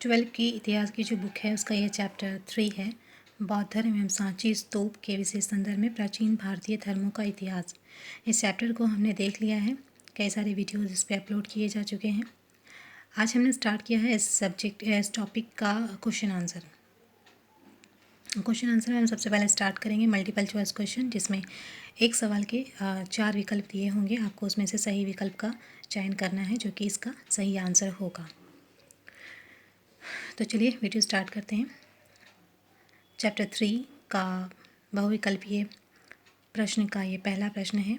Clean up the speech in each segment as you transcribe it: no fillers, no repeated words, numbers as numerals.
12 की इतिहास की जो बुक है उसका यह चैप्टर 3 है। बौद्ध धर्म एवं सांची स्तूप के विशेष संदर्भ में प्राचीन भारतीय धर्मों का इतिहास। इस चैप्टर को हमने देख लिया है, कई सारे वीडियोज़ इस पर अपलोड किए जा चुके हैं। आज हमने स्टार्ट किया है इस टॉपिक का क्वेश्चन आंसर में हम सबसे पहले स्टार्ट करेंगे मल्टीपल चॉइस क्वेश्चन, जिसमें एक सवाल के 4 विकल्प दिए होंगे। आपको उसमें से सही विकल्प का चयन करना है, जो कि इसका सही आंसर होगा। तो चलिए वीडियो स्टार्ट करते हैं। चैप्टर 3 का बहुविकल्पीय प्रश्न का ये पहला प्रश्न है।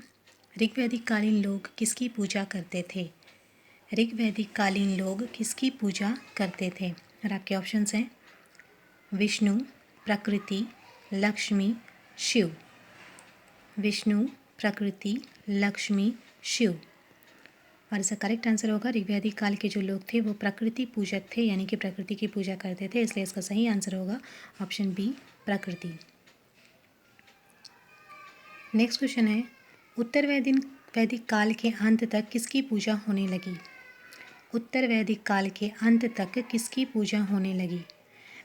ऋग्वैदिक कालीन लोग किसकी पूजा करते थे? ऋग्वैदिक कालीन लोग किसकी पूजा करते थे? और आपके ऑप्शंस हैं विष्णु, प्रकृति, लक्ष्मी, शिव। विष्णु, प्रकृति, लक्ष्मी, शिव। और इसका करेक्ट आंसर होगा ऋग्वैदिक काल के जो लोग थे वो प्रकृति पूजक थे, यानी कि प्रकृति की पूजा करते थे, इसलिए इसका सही आंसर होगा ऑप्शन बी, प्रकृति। नेक्स्ट क्वेश्चन है, उत्तर वैदिक काल के अंत तक किसकी पूजा होने लगी? उत्तर वैदिक काल के अंत तक किसकी पूजा होने लगी?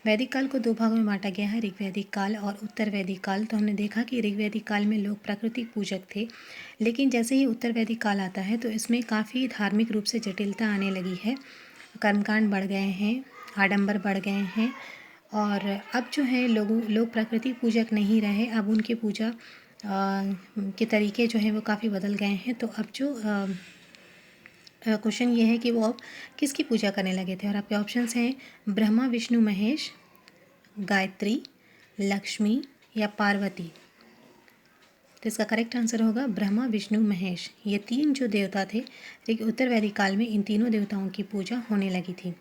वैदिक काल को 2 भागों में बांटा गया है, ऋग्वैदिक काल और उत्तर वैदिक काल। तो हमने देखा कि ऋग्वैदिक काल में लोग प्राकृतिक पूजक थे, लेकिन जैसे ही उत्तर वैदिक काल आता है तो इसमें काफ़ी धार्मिक रूप से जटिलता आने लगी है। कर्मकांड बढ़ गए हैं, आडंबर बढ़ गए हैं, और अब जो है लोग प्राकृतिक पूजक नहीं रहे, अब उनकी पूजा के तरीके जो हैं वो काफ़ी बदल गए हैं। तो अब जो क्वेश्चन ये है कि वो अब किसकी पूजा करने लगे थे? और आपके ऑप्शंस हैं ब्रह्मा, विष्णु, महेश, गायत्री, लक्ष्मी या पार्वती। तो इसका करेक्ट आंसर होगा ब्रह्मा, विष्णु, महेश। ये 3 जो देवता थे, उत्तर वैदिक काल में इन तीनों देवताओं की पूजा होने लगी थी।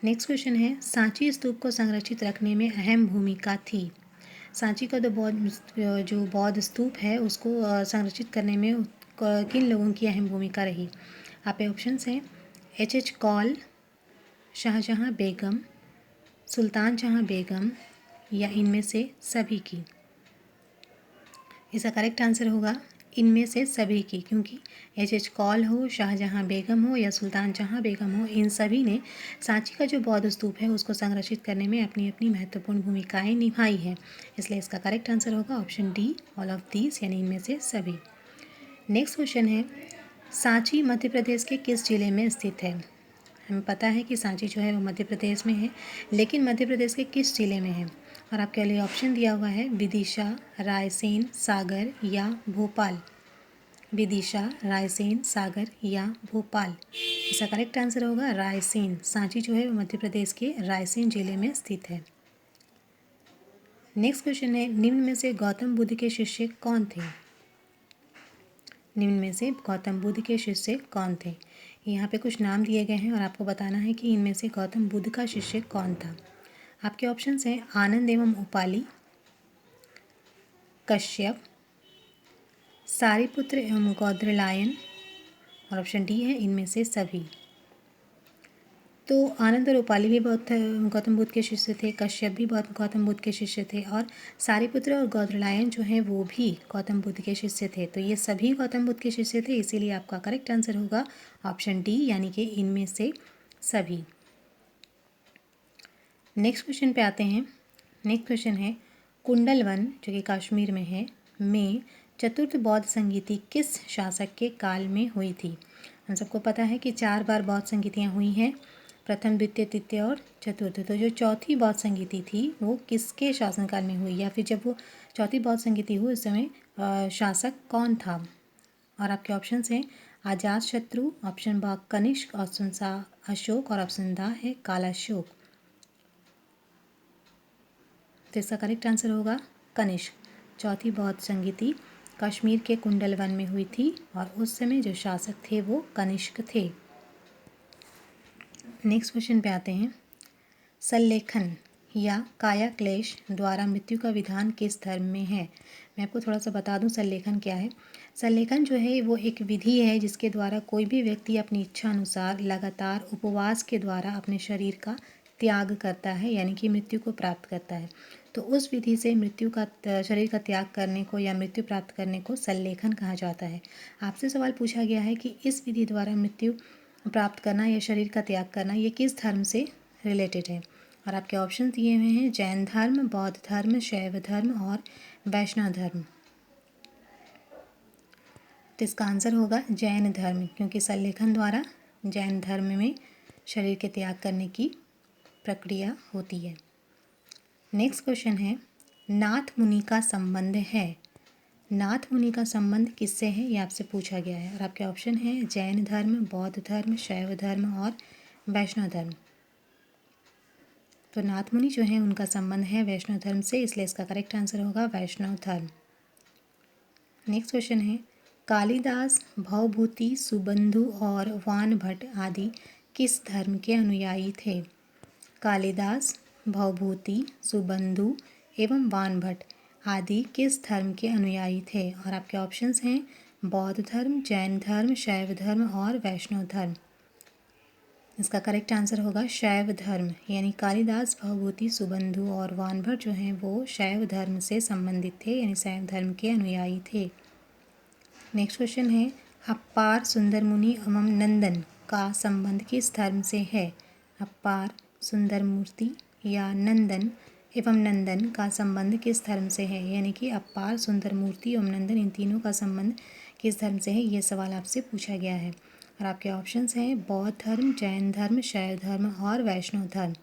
नेक्स्ट क्वेश्चन है, सांची स्तूप को संरक्षित रखने में अहम भूमिका थी। सांची का जो बौद्ध स्तूप है उसको संरक्षित करने में किन लोगों की अहम भूमिका रही? आप ऑप्शंस हैं H.H. कौल, शाहजहां बेगम, सुल्तान जहां बेगम या इनमें से सभी की। इसका करेक्ट आंसर होगा इनमें से सभी की, क्योंकि H.H. कौल हो, शाहजहां बेगम हो या सुल्तान जहां बेगम हो, इन सभी ने सांची का जो बौद्ध स्तूप है उसको संरक्षित करने में अपनी अपनी महत्वपूर्ण भूमिकाएं निभाई हैं। इसलिए इसका करेक्ट आंसर होगा option D, all of these, यानी इनमें से सभी। नेक्स्ट क्वेश्चन है, सांची मध्य प्रदेश के किस जिले में स्थित है? हमें पता है कि सांची जो है वो मध्य प्रदेश में है, लेकिन मध्य प्रदेश के किस जिले में है? और आपके लिए ऑप्शन दिया हुआ है विदिशा, रायसेन, सागर या भोपाल। विदिशा, रायसेन, सागर या भोपाल। इसका करेक्ट आंसर होगा रायसेन। सांची जो है वो मध्य प्रदेश के रायसेन जिले में स्थित है। नेक्स्ट क्वेश्चन है, निम्न में से गौतम बुद्ध के शिष्य कौन थे? निम्न में से गौतम बुद्ध के शिष्य कौन थे? यहाँ पे कुछ नाम दिए गए हैं और आपको बताना है कि इनमें से गौतम बुद्ध का शिष्य कौन था। आपके ऑप्शंस हैं आनंद एवं उपाली, कश्यप, सारिपुत्र एवं गौद्रलायन, और ऑप्शन डी है इनमें से सभी। तो आनंद और उपाली भी बहुत गौतम बुद्ध के शिष्य थे, कश्यप भी बहुत गौतम बुद्ध के शिष्य थे, और सारिपुत्र और गौद्रलायन जो हैं वो भी गौतम बुद्ध के शिष्य थे। तो ये सभी गौतम बुद्ध के शिष्य थे, इसीलिए आपका करेक्ट आंसर होगा ऑप्शन डी, यानी कि इनमें से सभी। नेक्स्ट क्वेश्चन पे आते हैं। नेक्स्ट क्वेश्चन है, कुंडलवन जो कि कश्मीर में है, में चतुर्थ बौद्ध संगीति किस शासक के काल में हुई थी? हम सबको पता है कि 4 बार बौद्ध संगीतियाँ हुई हैं, प्रथम, द्वितीय, तृतीय और चतुर्थ। तो जो चौथी बौद्ध संगीति थी वो किसके शासनकाल में हुई, या फिर जब वो चौथी बौद्ध संगीति हुई उस समय शासक कौन था? और आपके ऑप्शंस हैं अजातशत्रु, ऑप्शन बा कनिष्क, ऑप्शन सा अशोक और ऑप्शन दा है कालाशोक। तो इसका करेक्ट आंसर होगा कनिष्क। चौथी बौद्ध संगीति कश्मीर के कुंडलवन में हुई थी और उस समय जो शासक थे वो कनिष्क थे। नेक्स्ट क्वेश्चन पे आते हैं, सल्लेखन या काया क्लेश द्वारा मृत्यु का विधान किस धर्म में है? मैं आपको थोड़ा सा बता दूं सल्लेखन क्या है। सल्लेखन जो है वो एक विधि है जिसके द्वारा कोई भी व्यक्ति अपनी इच्छा अनुसार लगातार उपवास के द्वारा अपने शरीर का त्याग करता है, यानी कि मृत्यु को प्राप्त करता है। तो उस विधि से शरीर का त्याग करने को या मृत्यु प्राप्त करने को सल्लेखन कहा जाता है। आपसे सवाल पूछा गया है कि इस विधि द्वारा मृत्यु प्राप्त करना या शरीर का त्याग करना ये किस धर्म से रिलेटेड है। और आपके ऑप्शन दिए हुए हैं जैन धर्म, बौद्ध धर्म, शैव धर्म और वैष्णव धर्म। तो इसका आंसर होगा जैन धर्म, क्योंकि संलेखन द्वारा जैन धर्म में शरीर के त्याग करने की प्रक्रिया होती है। नेक्स्ट क्वेश्चन है, नाथ मुनि का संबंध है। नाथ मुनि का संबंध किससे है, ये आपसे पूछा गया है। और आपके ऑप्शन है जैन धर्म, बौद्ध धर्म, शैव धर्म और वैष्णव धर्म। तो नाथ मुनि जो है उनका संबंध है वैष्णव धर्म से, इसलिए इसका करेक्ट आंसर होगा वैष्णव धर्म। नेक्स्ट क्वेश्चन है, कालिदास, भवभूति, सुबंधु और वान भट्ट आदि किस धर्म के अनुयायी थे। कालिदास, भवभूति, सुबंधु एवं वान भट्ट आदि किस धर्म के अनुयायी थे। और आपके ऑप्शंस हैं बौद्ध धर्म, जैन धर्म, शैव धर्म और वैष्णव धर्म। इसका करेक्ट आंसर होगा शैव धर्म, यानी कालिदास, भवभूति, सुबंधु और वान भट्ट जो हैं वो शैव धर्म से संबंधित थे, यानी शैव धर्म के अनुयायी थे। नेक्स्ट क्वेश्चन है, अप्पार, सुंदर मुनि एवं नंदन का संबंध किस धर्म से है। अप्पार, सुंदर मूर्ति या नंदन एवं नंदन का संबंध किस धर्म से है, यानी कि अप्पार, सुंदर मूर्ति एवं नंदन इन तीनों का संबंध किस धर्म से है, ये सवाल आपसे पूछा गया है। और आपके ऑप्शंस हैं बौद्ध धर्म, जैन धर्म, शैव धर्म और वैष्णव धर्म।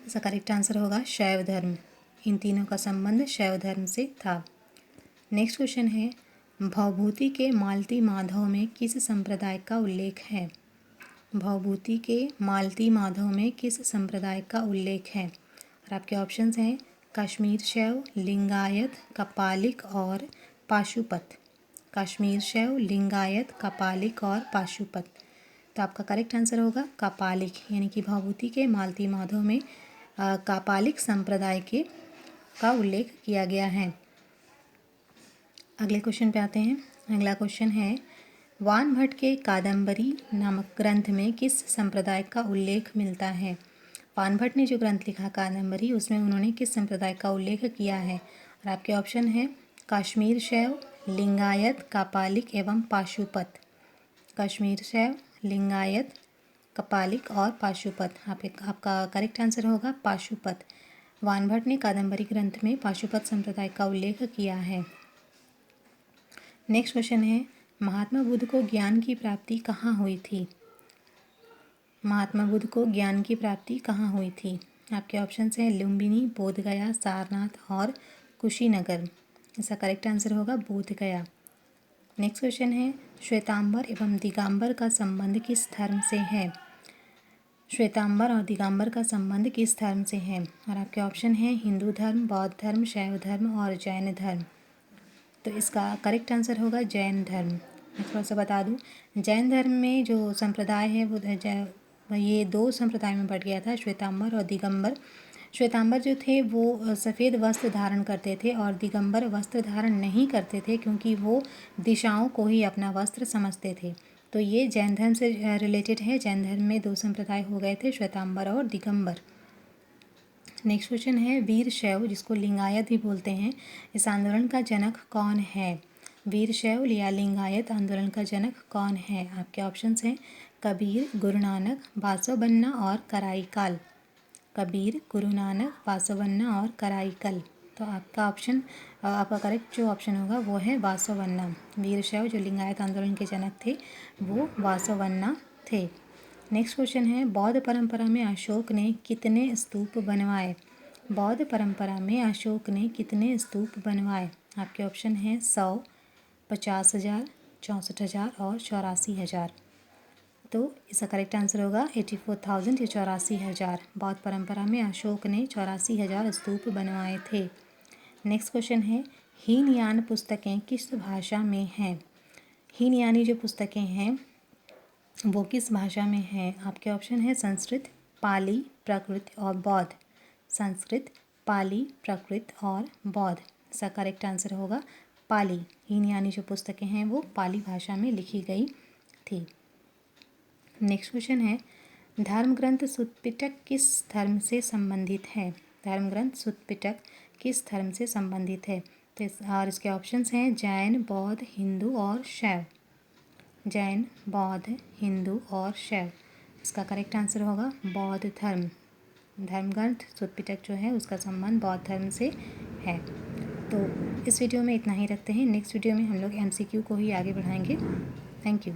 इसका करेक्ट आंसर होगा शैव धर्म, इन तीनों का संबंध शैव धर्म से था। नेक्स्ट क्वेश्चन है, भवभूति के मालती माधव में किस संप्रदाय का उल्लेख है। भवभूति के मालती माधव में किस संप्रदाय का उल्लेख है। और आपके ऑप्शंस हैं कश्मीर शैव, लिंगायत, कपालिक और पाशुपत। कश्मीर शैव, लिंगायत, कपालिक और पाशुपत। तो आपका करेक्ट आंसर होगा कपालिक, यानी कि भवभूति के मालती माधव में कपालिक संप्रदाय के का उल्लेख किया गया है। अगले क्वेश्चन पे आते हैं। अगला क्वेश्चन है, वान भट्ट के कादम्बरी नामक ग्रंथ में किस संप्रदाय का उल्लेख मिलता है। वान भट्ट ने जो ग्रंथ लिखा कादम्बरी, उसमें उन्होंने किस संप्रदाय का उल्लेख किया है। और आपके ऑप्शन है कश्मीर शैव, लिंगायत, कपालिक एवं पाशुपत। कश्मीर शैव, लिंगायत, कपालिक और पाशुपत। आपका करेक्ट आंसर होगा पाशुपत। वान भट्ट ने कादम्बरी ग्रंथ में पाशुपत संप्रदाय का उल्लेख किया है। नेक्स्ट क्वेश्चन है, महात्मा बुद्ध को ज्ञान की प्राप्ति कहाँ हुई थी। महात्मा बुद्ध को ज्ञान की प्राप्ति कहाँ हुई थी। आपके ऑप्शन हैं लुम्बिनी, बोधगया, सारनाथ और कुशीनगर। इसका करेक्ट आंसर होगा बोधगया। नेक्स्ट क्वेश्चन है, श्वेतांबर एवं दिगंबर का संबंध किस धर्म से है। श्वेतांबर और दिगंबर का संबंध किस धर्म से है। और आपके ऑप्शन हैं हिंदू धर्म, बौद्ध धर्म, शैव धर्म और जैन धर्म। तो इसका करेक्ट आंसर होगा जैन धर्म। मैं थोड़ा सा बता दूं, जैन धर्म में जो संप्रदाय है वो ये दो संप्रदाय में बढ़ गया था, श्वेतांबर और दिगंबर। श्वेतांबर जो थे वो सफ़ेद वस्त्र धारण करते थे और दिगंबर वस्त्र धारण नहीं करते थे, क्योंकि वो दिशाओं को ही अपना वस्त्र समझते थे। तो ये जैन धर्म से रिलेटेड है। जैन धर्म में दो संप्रदाय हो गए थे, श्वेतांबर और दिगंबर। नेक्स्ट क्वेश्चन है, वीर शैव जिसको लिंगायत भी बोलते हैं, इस आंदोलन का जनक कौन है। वीर शैव या लिंगायत आंदोलन का जनक कौन है। आपके ऑप्शंस हैं कबीर, गुरु नानक, बासवन्ना और कराईकाल। कबीर, गुरु नानक, बासवन्ना और कराईकल। तो आपका करेक्ट जो ऑप्शन होगा वो है बासवन्ना। वीर शैव जो लिंगायत आंदोलन के जनक थे वो बासवन्ना थे। नेक्स्ट क्वेश्चन है, बौद्ध परंपरा में अशोक ने कितने स्तूप बनवाए। बौद्ध परंपरा में अशोक ने कितने स्तूप बनवाए। आपके ऑप्शन हैं 100, 50,000, 64,000 और 84,000। तो इसका करेक्ट आंसर होगा 84,000 या 84,000। बौद्ध परंपरा में अशोक ने 84,000 स्तूप बनवाए थे। नेक्स्ट क्वेश्चन है, हीनयान पुस्तकें किस भाषा में हैं। हीनयानी जो पुस्तकें हैं वो किस भाषा में है। आपके ऑप्शन है संस्कृत, पाली, प्राकृत और बौद्ध। संस्कृत, पाली, प्राकृत और बौद्ध। इसका करेक्ट आंसर होगा पाली। हीनयानी जो पुस्तकें हैं वो पाली भाषा में लिखी गई थी। नेक्स्ट क्वेश्चन है, धर्म ग्रंथ सुत्पिटक किस धर्म से संबंधित है। धर्म ग्रंथ सुत्पिटक किस धर्म से संबंधित है। तो इसके ऑप्शंस हैं जैन, बौद्ध, हिंदू और शैव। जैन, बौद्ध, हिंदू और शैव। इसका करेक्ट आंसर होगा बौद्ध धर्म। धर्मग्रंथ सुत्पिटक जो है उसका संबंध बौद्ध धर्म से है। तो इस वीडियो में इतना ही रखते हैं। नेक्स्ट वीडियो में हम लोग MCQ को ही आगे बढ़ाएंगे। Thank you.